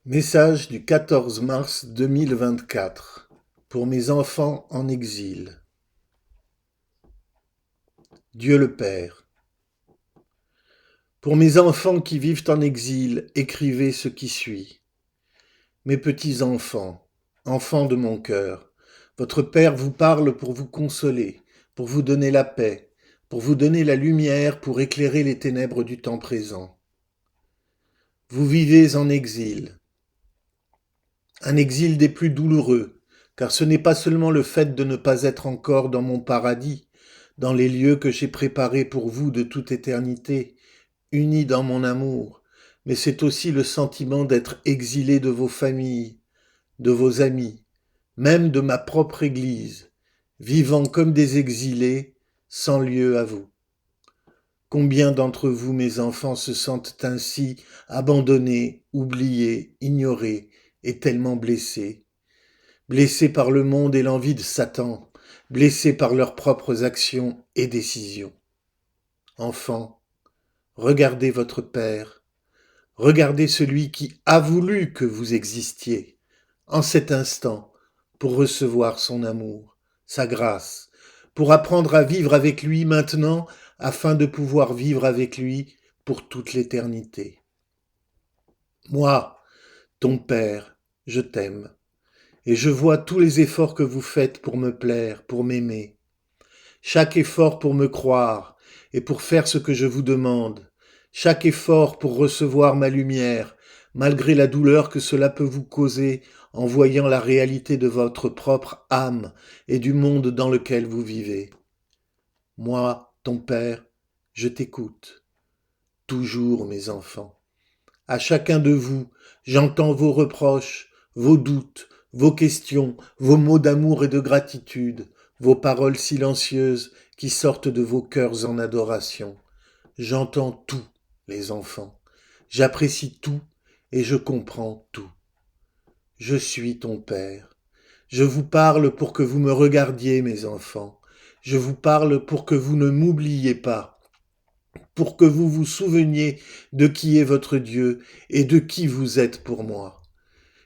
Message du 14 mars 2024 pour mes enfants en exil. Dieu le Père. Pour mes enfants qui vivent en exil, écrivez ce qui suit. Mes petits enfants, enfants de mon cœur, votre Père vous parle pour vous consoler, pour vous donner la paix, pour vous donner la lumière, pour éclairer les ténèbres du temps présent. Vous vivez en exil. Un exil des plus douloureux, car ce n'est pas seulement le fait de ne pas être encore dans mon paradis, dans les lieux que j'ai préparés pour vous de toute éternité, unis dans mon amour, mais c'est aussi le sentiment d'être exilé de vos familles, de vos amis, même de ma propre Église, vivant comme des exilés, sans lieu à vous. Combien d'entre vous, mes enfants, se sentent ainsi abandonnés, oubliés, ignorés et tellement blessés? Blessés par le monde et l'envie de Satan, blessés par leurs propres actions et décisions. Enfants, regardez votre Père, regardez celui qui a voulu que vous existiez, en cet instant, pour recevoir son amour, sa grâce, pour apprendre à vivre avec lui maintenant, afin de pouvoir vivre avec lui pour toute l'éternité. Moi, ton Père, je t'aime. Et je vois tous les efforts que vous faites pour me plaire, pour m'aimer. Chaque effort pour me croire et pour faire ce que je vous demande. Chaque effort pour recevoir ma lumière, malgré la douleur que cela peut vous causer en voyant la réalité de votre propre âme et du monde dans lequel vous vivez. Moi, ton Père, je t'écoute. Toujours, mes enfants. À chacun de vous, j'entends vos reproches, vos doutes, vos questions, vos mots d'amour et de gratitude, vos paroles silencieuses qui sortent de vos cœurs en adoration. J'entends tout, les enfants. J'apprécie tout et je comprends tout. Je suis ton Père. Je vous parle pour que vous me regardiez, mes enfants. Je vous parle pour que vous ne m'oubliez pas, pour que vous vous souveniez de qui est votre Dieu et de qui vous êtes pour moi.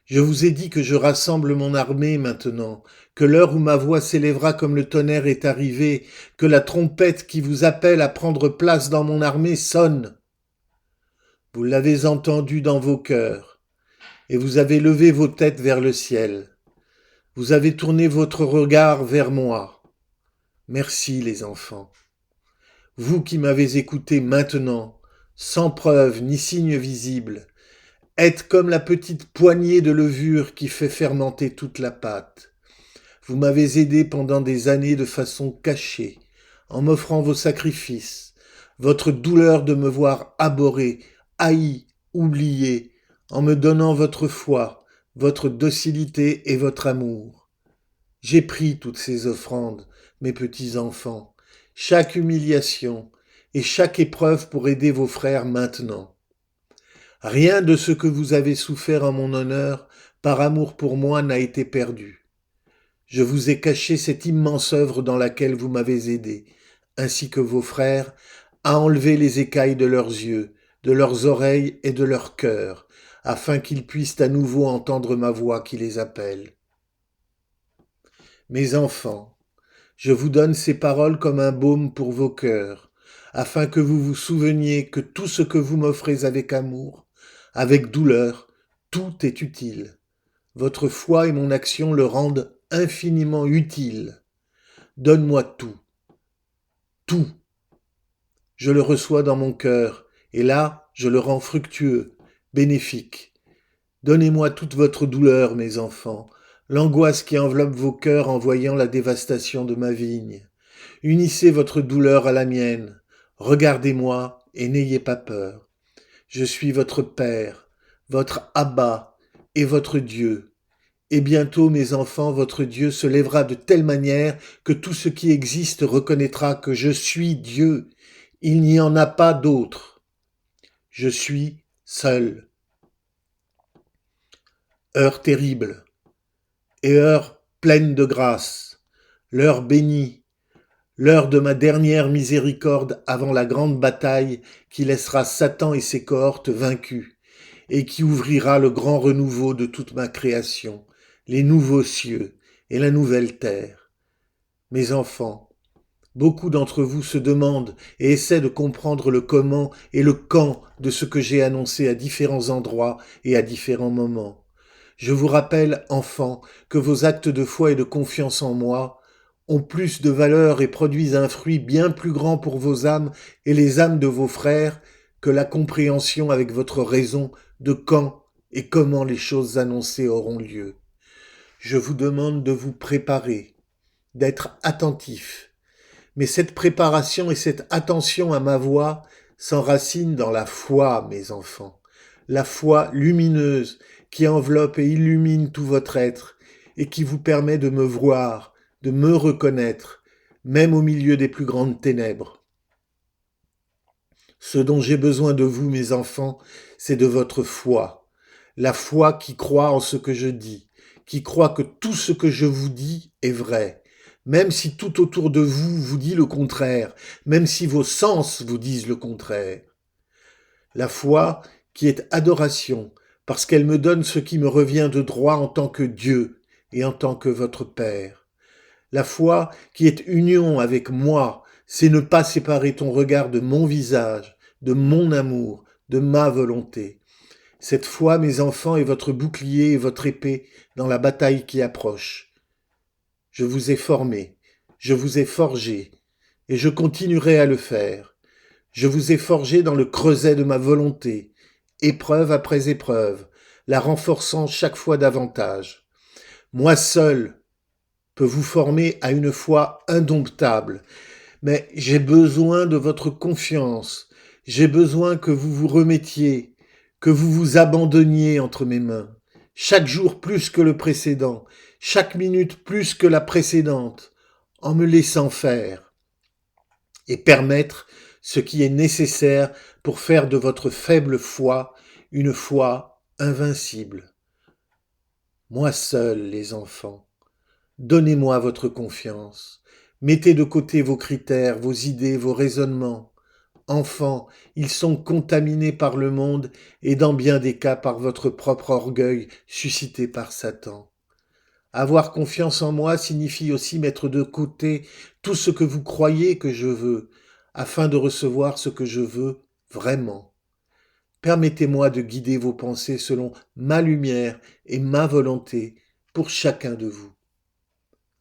Je vous ai dit que je rassemble mon armée maintenant, que l'heure où ma voix s'élèvera comme le tonnerre est arrivée, que la trompette qui vous appelle à prendre place dans mon armée sonne. Vous l'avez entendu dans vos cœurs, et vous avez levé vos têtes vers le ciel. Vous avez tourné votre regard vers moi. Merci les enfants. Vous qui m'avez écouté maintenant, sans preuve ni signe visible, êtes comme la petite poignée de levure qui fait fermenter toute la pâte. Vous m'avez aidé pendant des années de façon cachée, en m'offrant vos sacrifices, votre douleur de me voir abhorré, haï, oublié, en me donnant votre foi, votre docilité et votre amour. J'ai pris toutes ces offrandes, mes petits enfants, chaque humiliation et chaque épreuve pour aider vos frères maintenant. Rien de ce que vous avez souffert en mon honneur, par amour pour moi, n'a été perdu. Je vous ai caché cette immense œuvre dans laquelle vous m'avez aidé, ainsi que vos frères, à enlever les écailles de leurs yeux, de leurs oreilles et de leur cœur, afin qu'ils puissent à nouveau entendre ma voix qui les appelle. Mes enfants, je vous donne ces paroles comme un baume pour vos cœurs, afin que vous vous souveniez que tout ce que vous m'offrez avec amour, avec douleur, tout est utile. Votre foi et mon action le rendent infiniment utile. Donne-moi tout, tout. Je le reçois dans mon cœur, et là, je le rends fructueux, bénéfique. Donnez-moi toute votre douleur, mes enfants, l'angoisse qui enveloppe vos cœurs en voyant la dévastation de ma vigne. Unissez votre douleur à la mienne. Regardez-moi et n'ayez pas peur. Je suis votre Père, votre Abba et votre Dieu. Et bientôt, mes enfants, votre Dieu se lèvera de telle manière que tout ce qui existe reconnaîtra que je suis Dieu. Il n'y en a pas d'autre. Je suis seul. Heure terrible et heure pleine de grâce, l'heure bénie, l'heure de ma dernière miséricorde avant la grande bataille qui laissera Satan et ses cohortes vaincus, et qui ouvrira le grand renouveau de toute ma création, les nouveaux cieux et la nouvelle terre. Mes enfants, beaucoup d'entre vous se demandent et essaient de comprendre le comment et le quand de ce que j'ai annoncé à différents endroits et à différents moments. Je vous rappelle, enfants, que vos actes de foi et de confiance en moi ont plus de valeur et produisent un fruit bien plus grand pour vos âmes et les âmes de vos frères que la compréhension avec votre raison de quand et comment les choses annoncées auront lieu. Je vous demande de vous préparer, d'être attentifs. Mais cette préparation et cette attention à ma voix s'enracinent dans la foi, mes enfants. La foi lumineuse qui enveloppe et illumine tout votre être et qui vous permet de me voir, de me reconnaître, même au milieu des plus grandes ténèbres. Ce dont j'ai besoin de vous, mes enfants, c'est de votre foi. La foi qui croit en ce que je dis, qui croit que tout ce que je vous dis est vrai, même si tout autour de vous vous dit le contraire, même si vos sens vous disent le contraire. La foi qui est adoration, parce qu'elle me donne ce qui me revient de droit en tant que Dieu et en tant que votre Père. La foi qui est union avec moi, c'est ne pas séparer ton regard de mon visage, de mon amour, de ma volonté. Cette foi, mes enfants, est votre bouclier et votre épée dans la bataille qui approche. Je vous ai formés, je vous ai forgés, et je continuerai à le faire. Je vous ai forgé dans le creuset de ma volonté, épreuve après épreuve, la renforçant chaque fois davantage. Moi seul peux vous former à une foi indomptable, mais j'ai besoin de votre confiance, j'ai besoin que vous vous remettiez, que vous vous abandonniez entre mes mains, chaque jour plus que le précédent, chaque minute plus que la précédente, en me laissant faire, et permettre ce qui est nécessaire pour faire de votre faible foi une foi invincible. Moi seul, les enfants, donnez-moi votre confiance. Mettez de côté vos critères, vos idées, vos raisonnements. Enfants, ils sont contaminés par le monde et dans bien des cas par votre propre orgueil suscité par Satan. Avoir confiance en moi signifie aussi mettre de côté tout ce que vous croyez que je veux, afin de recevoir ce que je veux vraiment. Permettez-moi de guider vos pensées selon ma lumière et ma volonté pour chacun de vous.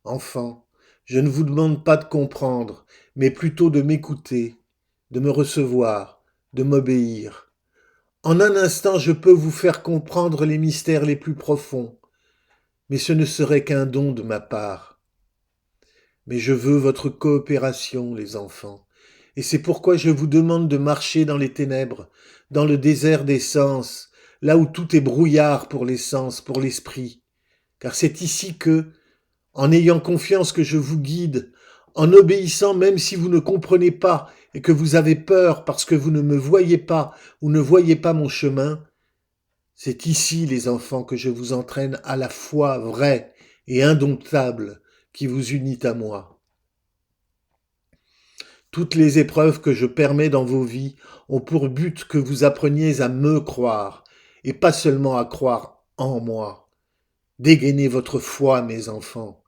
Enfants, je ne vous demande pas de comprendre, mais plutôt de m'écouter, de me recevoir, de m'obéir. En un instant, je peux vous faire comprendre les mystères les plus profonds, mais ce ne serait qu'un don de ma part. Mais je veux votre coopération, les enfants, et c'est pourquoi je vous demande de marcher dans les ténèbres, dans le désert des sens, là où tout est brouillard pour les sens, pour l'esprit, car c'est ici que, en ayant confiance que je vous guide, en obéissant même si vous ne comprenez pas et que vous avez peur parce que vous ne me voyez pas ou ne voyez pas mon chemin, c'est ici, les enfants, que je vous entraîne à la foi vraie et indomptable qui vous unit à moi. Toutes les épreuves que je permets dans vos vies ont pour but que vous appreniez à me croire et pas seulement à croire en moi. Dégainez votre foi, mes enfants.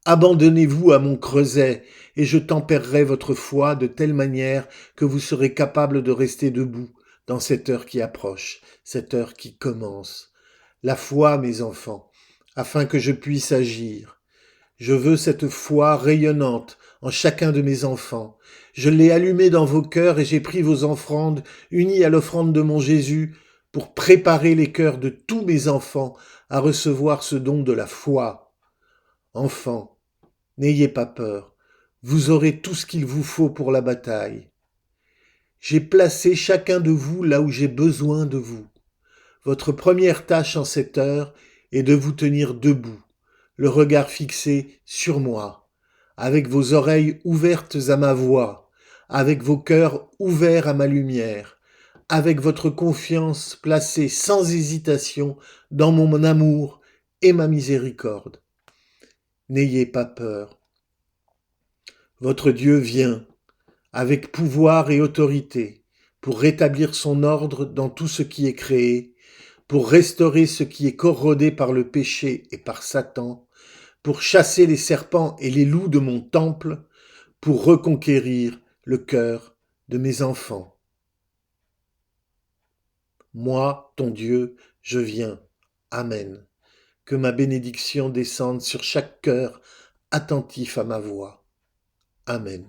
Abandonnez-vous à mon creuset, et je tempérerai votre foi de telle manière que vous serez capable de rester debout dans cette heure qui approche, cette heure qui commence. La foi, mes enfants, afin que je puisse agir. Je veux cette foi rayonnante en chacun de mes enfants. Je l'ai allumée dans vos cœurs et j'ai pris vos offrandes, unies à l'offrande de mon Jésus, pour préparer les cœurs de tous mes enfants à recevoir ce don de la foi. Enfants, n'ayez pas peur, vous aurez tout ce qu'il vous faut pour la bataille. J'ai placé chacun de vous là où j'ai besoin de vous. Votre première tâche en cette heure est de vous tenir debout, le regard fixé sur moi, avec vos oreilles ouvertes à ma voix, avec vos cœurs ouverts à ma lumière, avec votre confiance placée sans hésitation dans mon amour et ma miséricorde. N'ayez pas peur. Votre Dieu vient, avec pouvoir et autorité, pour rétablir son ordre dans tout ce qui est créé, pour restaurer ce qui est corrodé par le péché et par Satan, pour chasser les serpents et les loups de mon temple, pour reconquérir le cœur de mes enfants. Moi, ton Dieu, je viens. Amen. Que ma bénédiction descende sur chaque cœur attentif à ma voix. Amen.